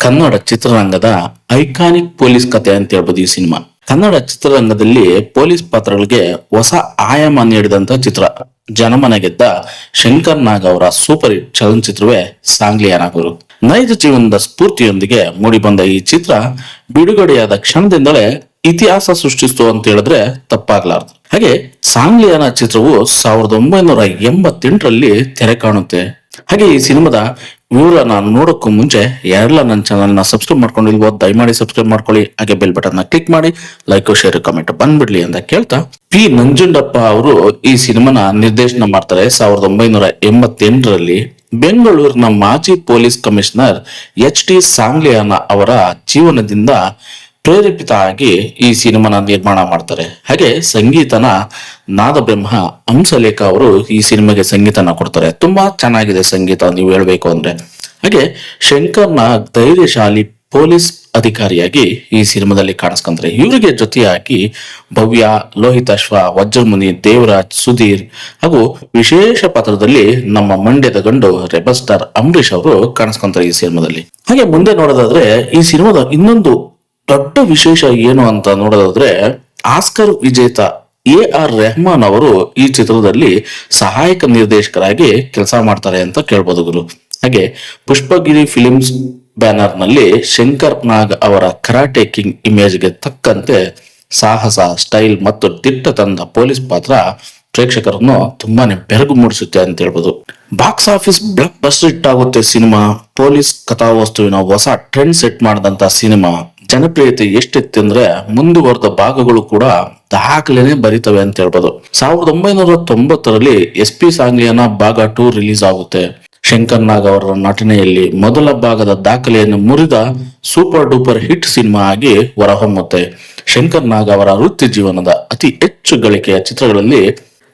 ಕನ್ನಡ ಚಿತ್ರರಂಗದ iconic police ಕಥೆ ಅಂತ ಹೇಳ್ಬೋದು ಈ ಸಿನಿಮಾ. ಕನ್ನಡ ಚಿತ್ರರಂಗದಲ್ಲಿ ಪೊಲೀಸ್ ಪಾತ್ರಗಳಿಗೆ ಹೊಸ ಆಯಾಮ ನೀಡಿದಂತ ಚಿತ್ರ. ಜನಮನ ಗೆದ್ದ ಶಂಕರ್ ನಾಗ್ ಅವರ ಸೂಪರ್ ಹಿಟ್ ಚಲನಚಿತ್ರವೇ ಸಾಂಗ್ಲಿಯಾ ನಾಗೂರು. ನೈಜ ಜೀವನದ ಸ್ಫೂರ್ತಿಯೊಂದಿಗೆ ಮೂಡಿಬಂದ ಈ ಚಿತ್ರ ಬಿಡುಗಡೆಯಾದ ಕ್ಷಣದಿಂದಲೇ ಇತಿಹಾಸ ಸೃಷ್ಟಿಸಿತು ಅಂತ ಹೇಳಿದ್ರೆ ತಪ್ಪಾಗ್ಲಾರ್ದು. ಹಾಗೆ ಸಾಂಗ್ಲಿಯಾನ ಚಿತ್ರವು 1988ರಲ್ಲಿ ತೆರೆ ಕಾಣುತ್ತೆ. ಹಾಗೆ ಈ ಸಿನಿಮಾದ ವಿವರನ ನೋಡೋಕ್ಕೂ ಮುಂಚೆ ಯಾರೆಲ್ಲ ನನ್ನ ಚಾನಲ್ ನ ಸಬ್ಸ್ಕ್ರೈಬ್ ಮಾಡ್ಕೊಂಡಿಲ್ವೋ ದಯಮಾಡಿ ಸಬ್ಸ್ಕ್ರೈಬ್ ಮಾಡ್ಕೊಳ್ಳಿ. ಹಾಗೆ ಬೆಲ್ ಬಟನ್ ನ ಕ್ಲಿಕ್ ಮಾಡಿ ಲೈಕ್ ಶೇರ್ ಕಮೆಂಟ್ ಬಂದ್ಬಿಡ್ಲಿ ಅಂತ ಕೇಳ್ತಾ, ಪಿ ನಂಜುಂಡಪ್ಪ ಅವರು ಈ ಸಿನಿಮಾನ ನಿರ್ದೇಶನ ಮಾಡ್ತಾರೆ 1988ರಲ್ಲಿ. ಬೆಂಗಳೂರಿನ ಮಾಜಿ ಪೊಲೀಸ್ ಕಮಿಷನರ್ HT ಸಾಂಗ್ಲಿಯಾನ ಅವರ ಜೀವನದಿಂದ ಪ್ರೇರೇಪಿತ ಆಗಿ ಈ ಸಿನಿಮಾನ ನಿರ್ಮಾಣ ಮಾಡ್ತಾರೆ. ಹಾಗೆ ಸಂಗೀತನ ನಾದಬ್ರಹ್ಮ ಹಂಸಲೇಖ ಅವರು ಈ ಸಿನಿಮಾಗೆ ಸಂಗೀತನ ಕೊಡ್ತಾರೆ. ತುಂಬಾ ಚೆನ್ನಾಗಿದೆ ಸಂಗೀತ ನೀವು ಹೇಳ್ಬೇಕು ಅಂದ್ರೆ. ಹಾಗೆ ಶಂಕರ್ ನಾಗ್ ಧೈರ್ಯಶಾಲಿ ಪೊಲೀಸ್ ಅಧಿಕಾರಿಯಾಗಿ ಈ ಸಿನಿಮಾದಲ್ಲಿ ಕಾಣಿಸ್ಕೊಂತಾರೆ. ಇವರಿಗೆ ಜೊತೆಯಾಗಿ ಭವ್ಯ, ಲೋಹಿತಾಶ್ವ, ವಜ್ರಮುನಿ, ದೇವರಾಜ್, ಸುಧೀರ್ ಹಾಗೂ ವಿಶೇಷ ಪಾತ್ರದಲ್ಲಿ ನಮ್ಮ ಮಂಡ್ಯದ ಗಂಡು ರೆಬಲ್ ಸ್ಟಾರ್ ಅಂಬರೀಶ್ ಅವರು ಕಾಣಿಸ್ಕೊಂತಾರೆ ಈ ಸಿನಿಮಾದಲ್ಲಿ. ಹಾಗೆ ಮುಂದೆ ನೋಡೋದಾದ್ರೆ ಈ ಸಿನಿಮಾದ ಇನ್ನೊಂದು ದೊಡ್ಡ ವಿಶೇಷ ಏನು ಅಂತ ನೋಡೋದಾದ್ರೆ, ಆಸ್ಕರ್ ವಿಜೇತ AR ರೆಹಮಾನ್ ಅವರು ಈ ಚಿತ್ರದಲ್ಲಿ ಸಹಾಯಕ ನಿರ್ದೇಶಕರಾಗಿ ಕೆಲಸ ಮಾಡ್ತಾರೆ ಅಂತ ಕೇಳ್ಬೋದು ಗುರು. ಹಾಗೆ ಪುಷ್ಪಗಿರಿ ಫಿಲಿಮ್ಸ್ ಬ್ಯಾನರ್ ನಲ್ಲಿ ಶಂಕರ್ ನಾಗ್ ಅವರ ಕರಾಟೆ ಕಿಂಗ್ ಇಮೇಜ್ಗೆ ತಕ್ಕಂತೆ ಸಾಹಸ, ಸ್ಟೈಲ್ ಮತ್ತು ದಿಟ್ಟ ತಂದ ಪೊಲೀಸ್ ಪಾತ್ರ ಪ್ರೇಕ್ಷಕರನ್ನು ತುಂಬಾನೇ ಬೆರಗು ಮೂಡಿಸುತ್ತೆ ಅಂತ ಹೇಳ್ಬೋದು. Box office blockbuster hit ಆಗುತ್ತೆ ಸಿನಿಮಾ. ಪೊಲೀಸ್ ಕಥಾವಸ್ತುವಿನ ಹೊಸ ಟ್ರೆಂಡ್ ಸೆಟ್ ಮಾಡಿದಂತ ಸಿನಿಮಾ ಜನಪ್ರಿಯತೆ ಎಷ್ಟಿತ್ತಂದ್ರೆ ಮುಂದುವರೆದ ಭಾಗಗಳು ಕೂಡ ದಾಖಲೆನೆ ಬರೀತವೆ ಅಂತ ಹೇಳ್ಬೋದು. 1990ರಲ್ಲಿ SP ಸಾಂಗ್ಲಿಯಾನ ಭಾಗ 2 ರಿಲೀಸ್ ಆಗುತ್ತೆ. ಶಂಕರ್ ನಾಗ್ ಅವರ ನಟನೆಯಲ್ಲಿ ಮೊದಲ ಭಾಗದ ದಾಖಲೆಯನ್ನು ಮುರಿದ ಸೂಪರ್ ಡೂಪರ್ ಹಿಟ್ ಸಿನಿಮಾ ಆಗಿ ಹೊರಹೊಮ್ಮುತ್ತೆ. ಶಂಕರ್ ನಾಗ್ ಅವರ ವೃತ್ತಿ ಜೀವನದ ಅತಿ ಹೆಚ್ಚು ಗಳಿಕೆಯ ಚಿತ್ರಗಳಲ್ಲಿ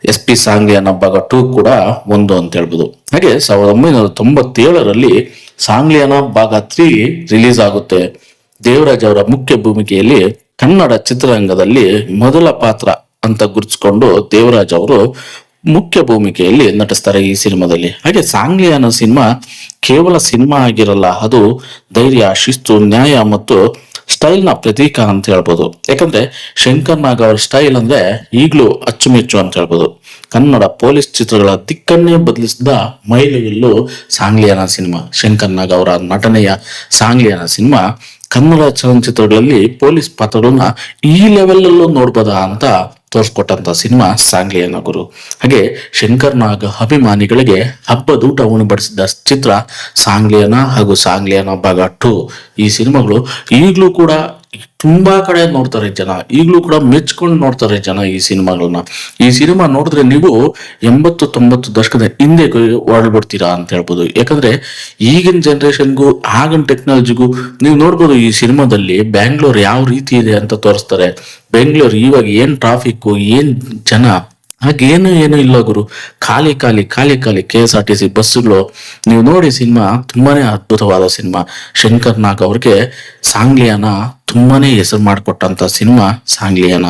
SP ಸಾಂಗ್ಲಿಯಾನ ಭಾಗ 2 ಕೂಡ ಒಂದು ಅಂತ ಹೇಳ್ಬೋದು. ಹಾಗೆ 1997ರಲ್ಲಿ ಸಾಂಗ್ಲಿಯಾನ ಭಾಗ 3 ರಿಲೀಸ್ ಆಗುತ್ತೆ. ದೇವರಾಜ್ ಅವರ ಮುಖ್ಯ ಭೂಮಿಕೆಯಲ್ಲಿ ಕನ್ನಡ ಚಿತ್ರರಂಗದಲ್ಲಿ ಮೊದಲ ಪಾತ್ರ ಅಂತ ಗುರುತಿಸಿಕೊಂಡು ದೇವರಾಜ್ ಅವರು ಮುಖ್ಯ ಭೂಮಿಕೆಯಲ್ಲಿ ನಟಿಸ್ತಾರೆ ಈ ಸಿನಿಮಾದಲ್ಲಿ. ಹಾಗೆ ಸಾಂಗ್ಲಿಯಾನ ಸಿನಿಮಾ ಕೇವಲ ಸಿನಿಮಾ ಆಗಿರಲ್ಲ, ಅದು ಧೈರ್ಯ, ಶಿಸ್ತು, ನ್ಯಾಯ ಮತ್ತು ಸ್ಟೈಲ್ ನ ಪ್ರತೀಕ ಅಂತ ಹೇಳ್ಬೋದು. ಯಾಕಂದ್ರೆ ಶಂಕರ್ ನಾಗ್ ಅವರ ಸ್ಟೈಲ್ ಅಂದ್ರೆ ಈಗ್ಲೂ ಅಚ್ಚುಮೆಚ್ಚು ಅಂತ ಹೇಳ್ಬೋದು. ಕನ್ನಡ ಪೊಲೀಸ್ ಚಿತ್ರಗಳ ದಿಕ್ಕನ್ನೇ ಬದಲಿಸಿದ ಮೈಲಿಗಲ್ಲು ಸಾಂಗ್ಲಿಯಾನ ಸಿನಿಮಾ. ಶಂಕರ್ ನಾಗ್ ಅವರ ನಟನೆಯ ಸಾಂಗ್ಲಿಯಾನ ಸಿನಿಮಾ ಕನ್ನಡ ಚಲನಚಿತ್ರಗಳಲ್ಲಿ ಪೊಲೀಸ್ ಪಾತ್ರಗಳನ್ನ ಈ ಲೆವೆಲ್ ಅಲ್ಲೂ ನೋಡ್ಬೋದಾ ಅಂತ ತೋರಿಸ್ಕೊಟ್ಟಂತ ಸಿನಿಮಾ ಸಾಂಗ್ಲಿಯಾ ನಾಗೂರು. ಹಾಗೆ ಶಂಕರ್ ನಾಗ್ ಅಭಿಮಾನಿಗಳಿಗೆ ಹಬ್ಬದೂಟ ಉಣಬಡಿಸಿದ ಚಿತ್ರ ಸಾಂಗ್ಲಿಯಾನ ಹಾಗೂ ಸಾಂಗ್ಲಿಯಾನ ಭಾಗ 2. ಈ ಸಿನಿಮಾಗಳು ಈಗ್ಲೂ ಕೂಡ ತುಂಬಾ ಕಡೆ ನೋಡ್ತಾರೆ ಜನ, ಈಗ್ಲೂ ಕೂಡ ಮೆಚ್ಕೊಂಡು ನೋಡ್ತಾರೆ ಜನ ಈ ಸಿನಿಮಾಗಳನ್ನ. ಈ ಸಿನಿಮಾ ನೋಡಿದ್ರೆ ನೀವು 80-90 ದಶಕದ ಹಿಂದೆ ಹೊರಡ್ಬಿಡ್ತೀರಾ ಅಂತ ಹೇಳ್ಬೋದು. ಯಾಕಂದ್ರೆ ಈಗಿನ ಜನರೇಷನ್ಗೂ ಆಗಿನ ಟೆಕ್ನಾಲಜಿಗೂ ನೀವು ನೋಡ್ಬೋದು ಈ ಸಿನಿಮಾದಲ್ಲಿ ಬ್ಯಾಂಗ್ಳೂರ್ ಯಾವ ರೀತಿ ಇದೆ ಅಂತ ತೋರಿಸ್ತಾರೆ. ಬೆಂಗಳೂರು ಇವಾಗ ಏನ್ ಟ್ರಾಫಿಕ್, ಏನ್ ಜನ, ಹಾಗೇನು ಏನು ಇಲ್ಲ ಗುರು. ಖಾಲಿ KSRTC ಬಸ್ಸುಗಳು. ನೀವು ನೋಡಿ ಸಿನಿಮಾ ತುಂಬಾನೇ ಅದ್ಭುತವಾದ ಸಿನಿಮಾ. ಶಂಕರ್ ನಾಗ್ ಅವ್ರಿಗೆ ಸಾಂಗ್ಲಿಯಾನ ತುಂಬಾನೇ ಹೆಸರು ಮಾಡಿಕೊಟ್ಟಂತ ಸಿನಿಮಾ ಸಾಂಗ್ಲಿಯಾನ.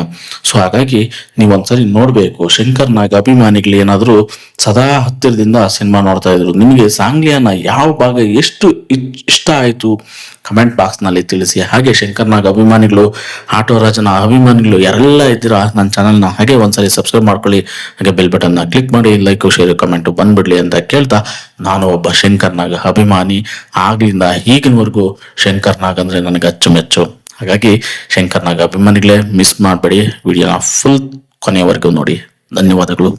ಸೊ ಹಾಗಾಗಿ ನೀವೊಂದ್ಸರಿ ನೋಡ್ಬೇಕು. ಶಂಕರ್ ನಾಗ್ ಅಭಿಮಾನಿಗಳು ಏನಾದ್ರು ಸದಾ ಹತ್ತಿರದಿಂದ ಸಿನಿಮಾ ನೋಡ್ತಾ ಇದ್ರು. ನಿಮಗೆ ಸಾಂಗ್ಲಿಯಾನ ಯಾವ ಭಾಗ ಎಷ್ಟು ಇಷ್ಟ ಆಯ್ತು ಕಮೆಂಟ್ ಬಾಕ್ಸ್ ನಲ್ಲಿ ತಿಳಿಸಿ. ಹಾಗೆ ಶಂಕರ್ ನಾಗ್ ಅಭಿಮಾನಿಗಳು, ಆಟೋ ರಾಜನ ಅಭಿಮಾನಿಗಳು ಯಾರೆಲ್ಲ ಇದ್ದೀರಾ ನನ್ನ ಚಾನಲ್ನ ಹಾಗೆ ಒಂದ್ಸರಿ ಸಬ್ಸ್ಕ್ರೈಬ್ ಮಾಡ್ಕೊಳ್ಳಿ. ಹಾಗೆ ಬೆಲ್ ಬಟನ್ ನ ಕ್ಲಿಕ್ ಮಾಡಿ ಲೈಕ್ ಶೇರ್ ಕಮೆಂಟ್ ಬಂದ್ಬಿಡ್ಲಿ ಅಂತ ಕೇಳ್ತಾ, ನಾನು ಒಬ್ಬ ಶಂಕರ್ ನಾಗ್ ಅಭಿಮಾನಿ. ಆಗ್ಲಿಂದ ಈಗಿನವರೆಗೂ ಶಂಕರ್ ನಾಗ್ ಅಂದ್ರೆ ನನಗೆ ಅಚ್ಚುಮೆಚ್ಚು. ಹಾಗಾಗಿ ಶಂಕರ್ ನಾಗ್ ಅಭಿಮಾನಿಗಳೇ ಮಿಸ್ ಮಾಡಬೇಡಿ, ವಿಡಿಯೋನ ಫುಲ್ ಕೊನೆಯವರೆಗೂ ನೋಡಿ. ಧನ್ಯವಾದಗಳು.